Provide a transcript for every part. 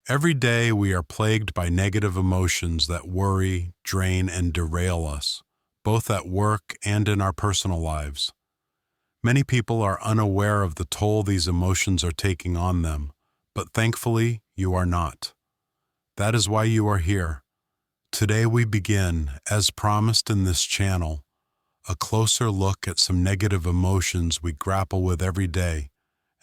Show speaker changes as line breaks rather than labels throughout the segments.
Every day we are plagued by negative emotions that worry, drain, and derail us, both at work and in our personal lives. Many people are unaware of the toll these emotions are taking on them, but thankfully you are not. That is why you are here. Today we begin, as promised in this channel, a closer look at some negative emotions we grapple with every day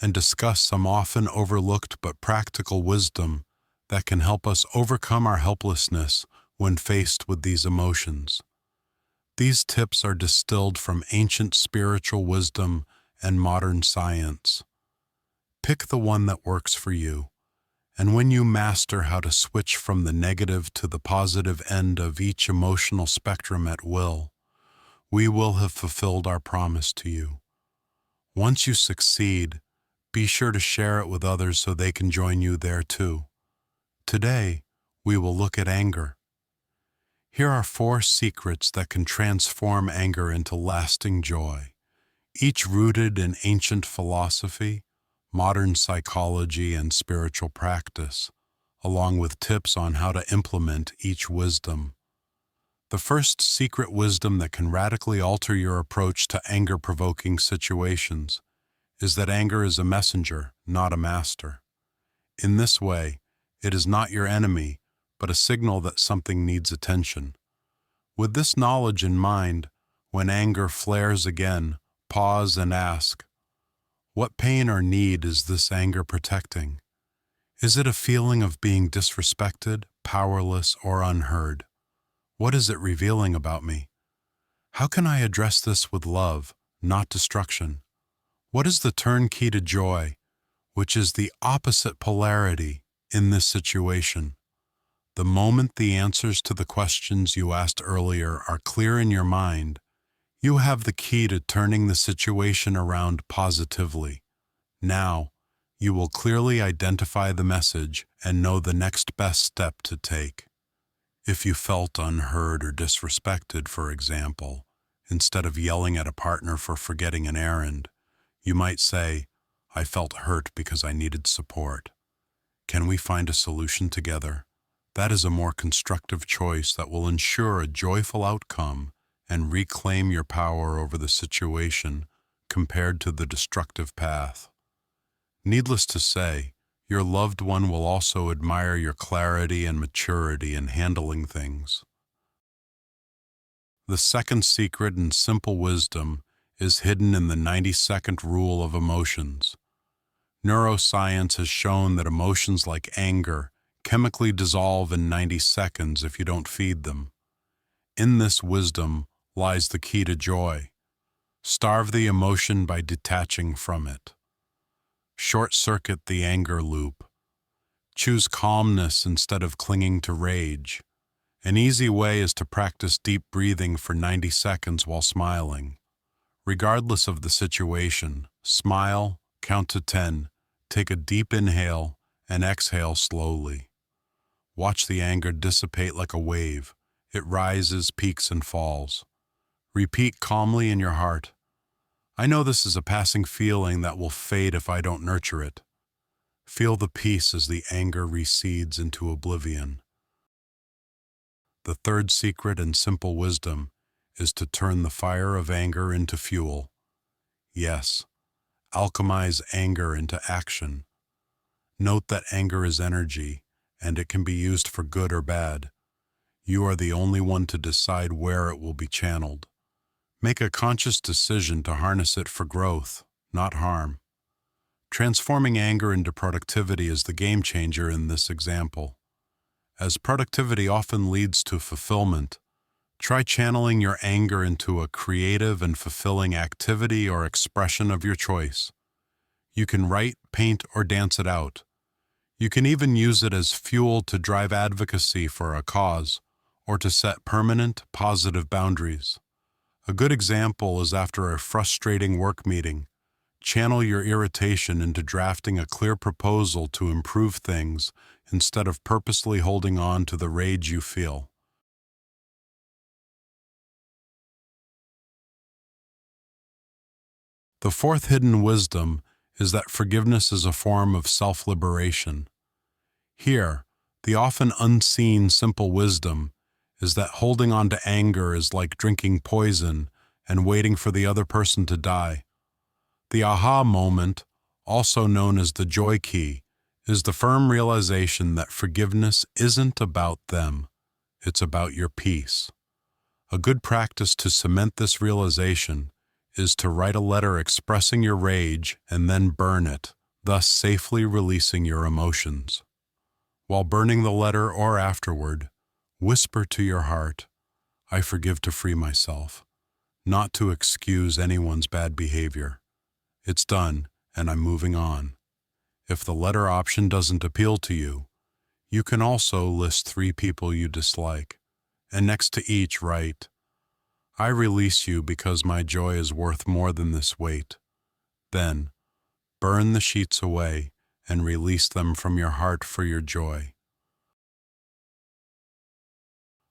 and discuss some often overlooked but practical wisdom that can help us overcome our helplessness when faced with these emotions. These tips are distilled from ancient spiritual wisdom and modern science. Pick the one that works for you, and when you master how to switch from the negative to the positive end of each emotional spectrum at will, we will have fulfilled our promise to you. Once you succeed, be sure to share it with others so they can join you there too. Today, we will look at anger. Here are 4 secrets that can transform anger into lasting joy, each rooted in ancient philosophy, modern psychology, and spiritual practice, along with tips on how to implement each wisdom. The first secret wisdom that can radically alter your approach to anger-provoking situations is that anger is a messenger, not a master. In this way, it is not your enemy, but a signal that something needs attention. With this knowledge in mind, when anger flares again, pause and ask, what pain or need is this anger protecting? Is it a feeling of being disrespected, powerless, or unheard? What is it revealing about me? How can I address this with love, not destruction? What is the turnkey to joy, which is the opposite polarity in this situation? The moment the answers to the questions you asked earlier are clear in your mind, you have the key to turning the situation around positively. Now, you will clearly identify the message and know the next best step to take. If you felt unheard or disrespected, for example, instead of yelling at a partner for forgetting an errand, you might say, I felt hurt because I needed support. Can we find a solution together? That is a more constructive choice that will ensure a joyful outcome and reclaim your power over the situation compared to the destructive path. Needless to say, your loved one will also admire your clarity and maturity in handling things. The second secret and simple wisdom is hidden in the 90-second rule of emotions. Neuroscience has shown that emotions like anger chemically dissolve in 90 seconds if you don't feed them. In this wisdom lies the key to joy. Starve the emotion by detaching from it. Short-circuit the anger loop. Choose calmness instead of clinging to rage. An easy way is to practice deep breathing for 90 seconds while smiling. Regardless of the situation, smile, count to 10, take a deep inhale, and exhale slowly. Watch the anger dissipate like a wave. It rises, peaks, and falls. Repeat calmly in your heart, I know this is a passing feeling that will fade if I don't nurture it. Feel the peace as the anger recedes into oblivion. The third secret and simple wisdom is to turn the fire of anger into fuel. Yes, alchemize anger into action. Note that anger is energy, and it can be used for good or bad. You are the only one to decide where it will be channeled. Make a conscious decision to harness it for growth, not harm. Transforming anger into productivity is the game changer in this example. As productivity often leads to fulfillment, try channeling your anger into a creative and fulfilling activity or expression of your choice. You can write, paint, or dance it out. You can even use it as fuel to drive advocacy for a cause or to set permanent, positive boundaries. A good example is after a frustrating work meeting. Channel your irritation into drafting a clear proposal to improve things instead of purposely holding on to the rage you feel. The fourth hidden wisdom is that forgiveness is a form of self-liberation. Here, the often unseen simple wisdom is that holding on to anger is like drinking poison and waiting for the other person to die. The aha moment, also known as the joy key, is the firm realization that forgiveness isn't about them, it's about your peace. A good practice to cement this realization is to write a letter expressing your rage and then burn it, thus safely releasing your emotions. While burning the letter or afterward, whisper to your heart, "I forgive to free myself," not to excuse anyone's bad behavior. It's done, and I'm moving on. If the letter option doesn't appeal to you, you can also list 3 people you dislike, and next to each write, "I release you because my joy is worth more than this weight." Then, burn the sheets away and release them from your heart for your joy.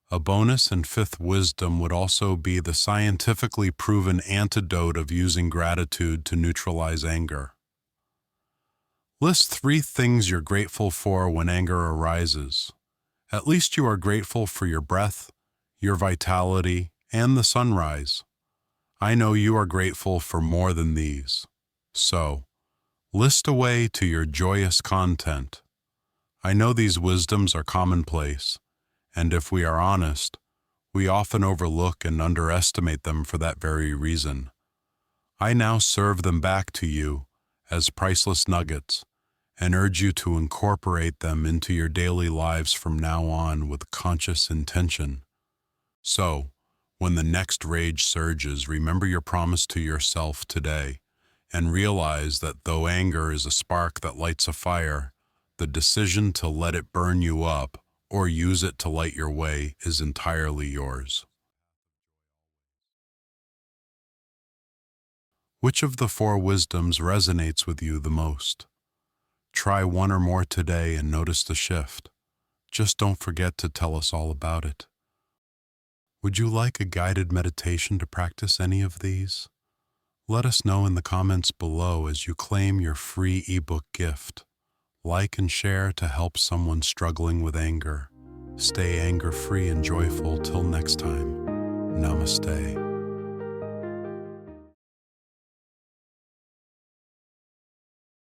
A bonus and fifth wisdom would also be the scientifically proven antidote of using gratitude to neutralize anger. List 3 things you're grateful for when anger arises. At least you are grateful for your breath, your vitality, and the sunrise. I know you are grateful for more than these. So, list away to your joyous content. I know these wisdoms are commonplace, and if we are honest, we often overlook and underestimate them for that very reason. I now serve them back to you as priceless nuggets and urge you to incorporate them into your daily lives from now on with conscious intention. So, when the next rage surges, remember your promise to yourself today and realize that though anger is a spark that lights a fire, the decision to let it burn you up or use it to light your way is entirely yours. Which of the 4 wisdoms resonates with you the most? Try one or more today and notice the shift. Just don't forget to tell us all about it. Would you like a guided meditation to practice any of these? Let us know in the comments below as you claim your free ebook gift. Like and share to help someone struggling with anger. Stay anger-free and joyful till next time. Namaste.